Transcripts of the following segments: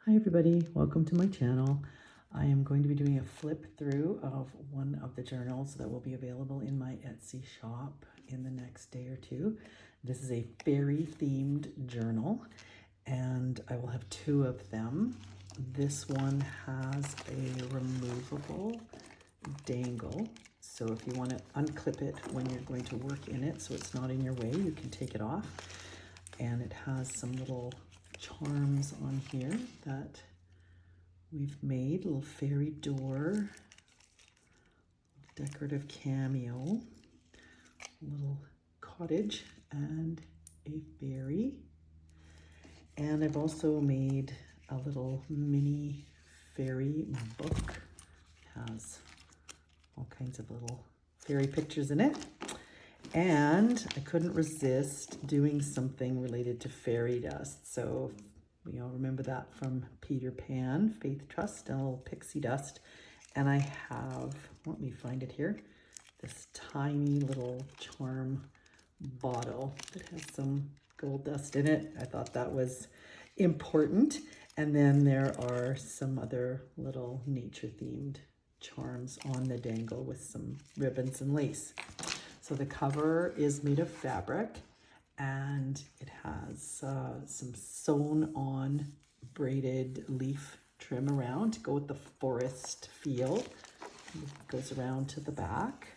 Hi everybody, welcome to my channel. I am going to be doing a flip through of one of the journals that will be available in my Etsy shop in the next day or two. This is a fairy themed journal and I will have two of them. This one has a removable dangle, so if you want to unclip it when you're going to work in it so it's not in your way, you can take it off. And it has some little charms on here that we've made. Little fairy door, decorative cameo, little cottage, and a fairy. And I've also made a little mini fairy book. It has all kinds of little fairy pictures in it. And I couldn't resist doing something related to fairy dust. So we all remember that from Peter Pan, Faith Trust, and a little pixie dust. And I have, let me find it here, this tiny little charm bottle that has some gold dust in it. I thought that was important. And then there are some other little nature themed charms on the dangle with some ribbons and lace. So the cover is made of fabric and it has some sewn on braided leaf trim around to go with the forest feel. It goes around to the back.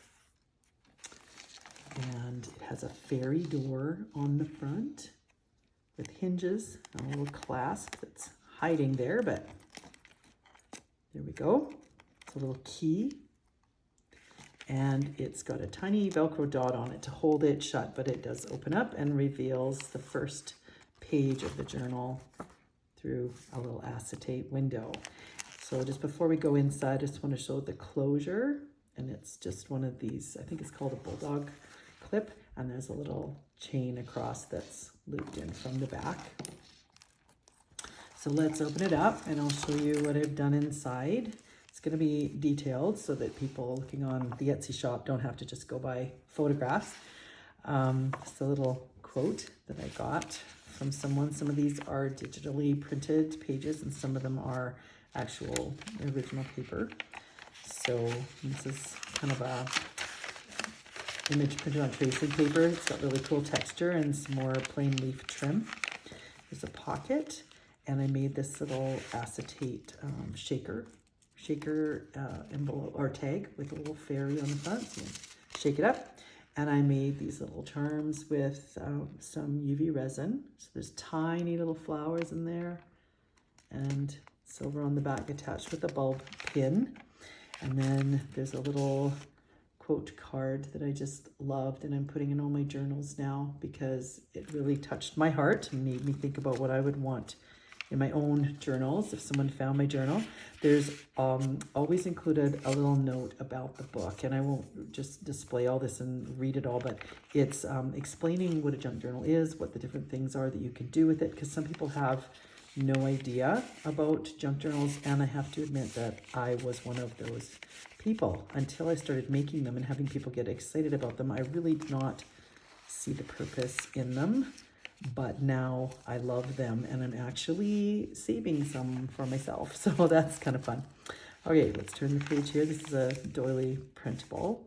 And it has a fairy door on the front with hinges and a little clasp that's hiding there, but there we go. It's a little key. And it's got a tiny Velcro dot on it to hold it shut, but it does open up and reveals the first page of the journal through a little acetate window. So just before we go inside, I just want to show the closure. And it's just one of these, I think it's called a bulldog clip. And there's a little chain across that's looped in from the back. So let's open it up and I'll show you what I've done inside. It's going to be detailed so that people looking on the Etsy shop don't have to just go by photographs. Just a little quote that I got from someone. Some of these are digitally printed pages and some of them are actual original paper. So this is kind of a image printed on tracing paper. It's got really cool texture and some more plain leaf trim. There's a pocket and I made this little acetate shaker envelope or tag with a little fairy on the front. So shake it up. And I made these little charms with some UV resin. So there's tiny little flowers in there and silver on the back attached with a bulb pin. And then there's a little quote card that I just loved and I'm putting in all my journals now because it really touched my heart and made me think about what I would want in my own journals. If someone found my journal, there's always included a little note about the book, and I won't just display all this and read it all, but it's explaining what a junk journal is, what the different things are that you can do with it, because some people have no idea about junk journals, and I have to admit that I was one of those people until I started making them and having people get excited about them. I really did not see the purpose in them. But now I love them and I'm actually saving some for myself. So that's kind of fun. Okay, let's turn the page here. This is a doily printable.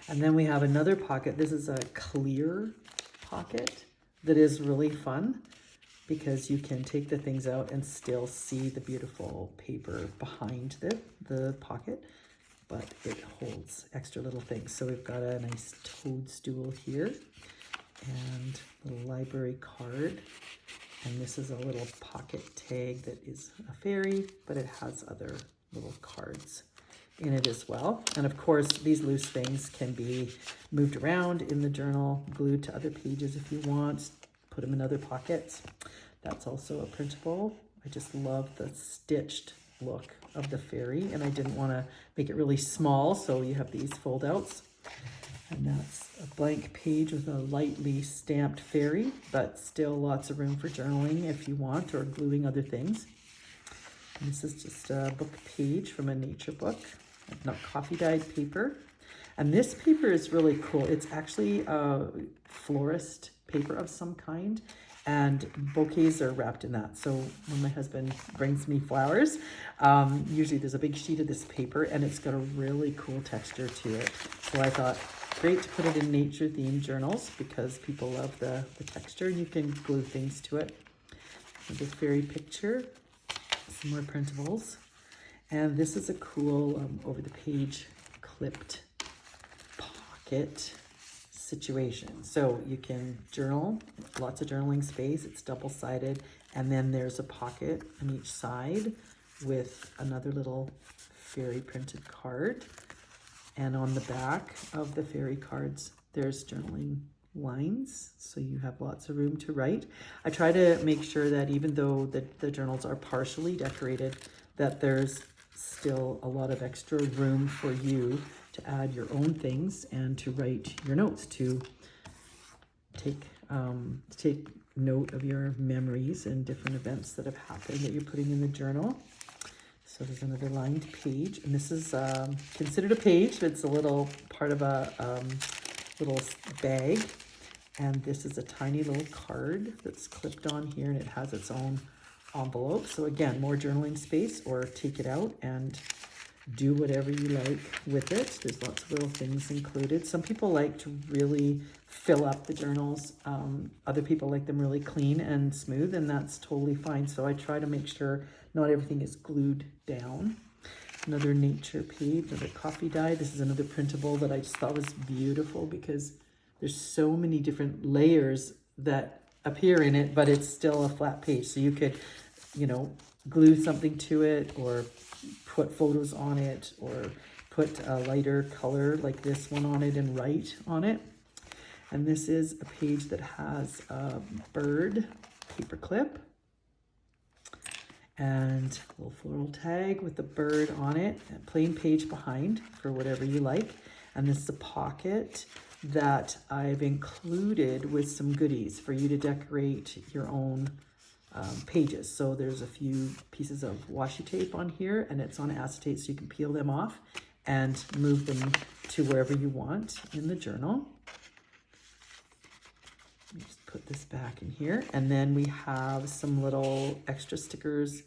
And then we have another pocket. This is a clear pocket that is really fun because you can take the things out and still see the beautiful paper behind the pocket, but it holds extra little things. So we've got a nice toadstool here and a library card, and this is a little pocket tag that is a fairy, but it has other little cards in it as well. And of course these loose things can be moved around in the journal, glued to other pages if you want, put them in other pockets. That's also a printable. I just love the stitched look of the fairy and I didn't want to make it really small, so you have these fold outs. And that's a blank page with a lightly stamped fairy, but still lots of room for journaling if you want, or gluing other things. And this is just a book page from a nature book, not coffee dyed paper. And this paper is really cool. It's actually a florist paper of some kind. and bouquets are wrapped in that. So when my husband brings me flowers, usually there's a big sheet of this paper and it's got a really cool texture to it. So I thought, great to put it in nature themed journals because people love the texture and you can glue things to it. The fairy picture, some more printables. And this is a cool over the page clipped pocket situation. So you can journal, lots of journaling space. It's double-sided, and then there's a pocket on each side with another little fairy printed card. And on the back of the fairy cards, there's journaling lines, so you have lots of room to write. I try to make sure that even though the journals are partially decorated, that there's still a lot of extra room for you to add your own things and to write your notes, to take note of your memories and different events that have happened that you're putting in the journal. So there's another lined page, and this is considered a page. It's a little part of a little bag, and this is a tiny little card that's clipped on here, and it has its own envelope. So again, more journaling space, or take it out and do whatever you like with it. There's lots of little things included. Some people like to really fill up the journals. Other people like them really clean and smooth, and that's totally fine. So I try to make sure not everything is glued down. Another nature page, another coffee dye. This is another printable that I just thought was beautiful because there's so many different layers that appear in it, but it's still a flat page. So you could, glue something to it, or put photos on it, or put a lighter color like this one on it and write on it. And this is a page that has a bird paper clip and a little floral tag with the bird on it, a plain page behind for whatever you like. And this is a pocket that I've included with some goodies for you to decorate your own pages. So there's a few pieces of washi tape on here, and it's on acetate, so you can peel them off and move them to wherever you want in the journal. Let me just put this back in here. And then we have some little extra stickers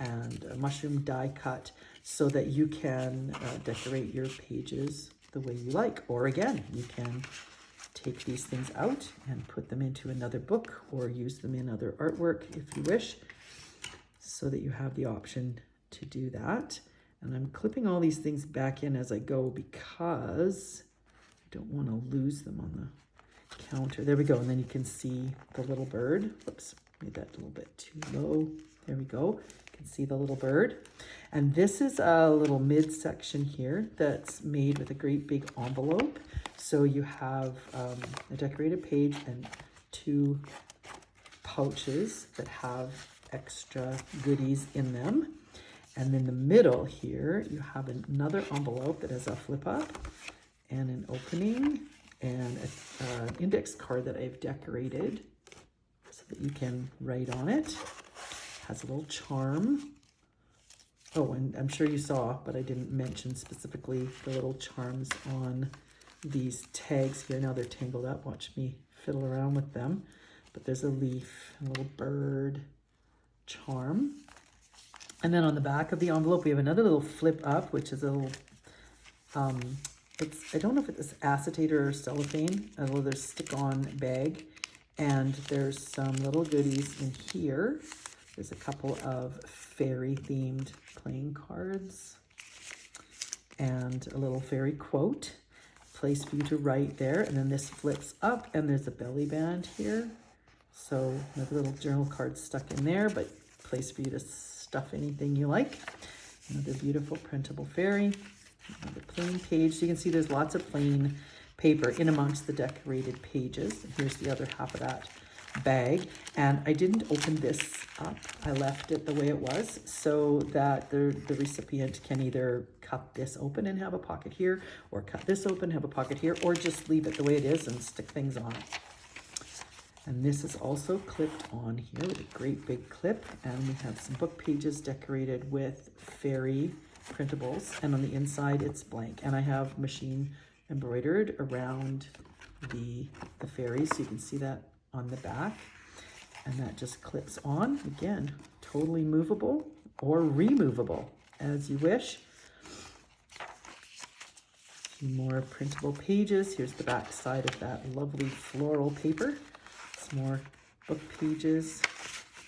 and a mushroom die cut so that you can decorate your pages the way you like. Or again, you can take these things out and put them into another book or use them in other artwork if you wish, so that you have the option to do that. And I'm clipping all these things back in as I go because I don't want to lose them on the counter. There we go. And then you can see the little bird. Whoops, made that a little bit too low. There we go. You can see the little bird. And this is a little midsection here that's made with a great big envelope. So you have a decorated page and two pouches that have extra goodies in them. And in the middle here, you have another envelope that has a flip up and an opening and an index card that I've decorated so that you can write on it. Has a little charm. Oh, and I'm sure you saw, but I didn't mention specifically the little charms on these tags here. Now they're tangled up. Watch me fiddle around with them. But there's a leaf, a little bird charm. And then on the back of the envelope, we have another little flip up, which is a little, I don't know if it's acetate or cellophane, a little stick-on bag. And there's some little goodies in here. There's a couple of fairy-themed playing cards and a little fairy quote, place for you to write there. And then this flips up and there's a belly band here. So another little journal card stuck in there, but place for you to stuff anything you like. Another beautiful printable fairy, another plain page. So you can see there's lots of plain paper in amongst the decorated pages. Here's the other half of that bag, and I didn't open this up. I left it the way it was so that the recipient can either cut this open and have a pocket here, or cut this open, have a pocket here, or just leave it the way it is and stick things on it. And this is also clipped on here with a great big clip, and we have some book pages decorated with fairy printables, and on the inside it's blank, and I have machine embroidered around the fairies, so you can see that on the back. And that just clips on. Again, totally movable or removable as you wish. A few more printable pages. Here's the back side of that lovely floral paper. Some more book pages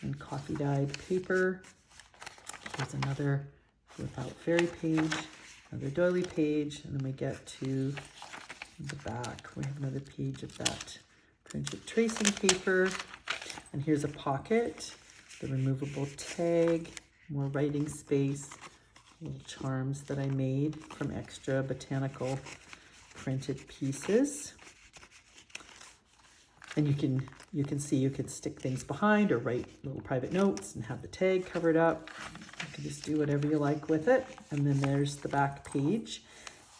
and coffee dyed paper. Here's another Without Fairy page, another doily page, and then we get to the back. We have another page of that printed tracing paper. And here's a pocket, the removable tag, more writing space, little charms that I made from extra botanical printed pieces. And you can see you can stick things behind or write little private notes and have the tag covered up. You can just do whatever you like with it. And then there's the back page.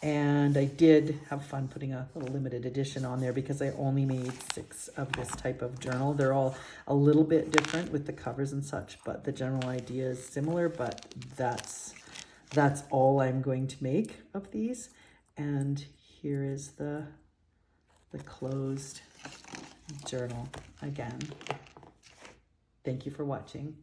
And I did have fun putting a little limited edition on there because I only made 6 of this type of journal. They're all a little bit different with the covers and such, but the general idea is similar, but that's all I'm going to make of these. And here is the closed journal again. Thank you for watching.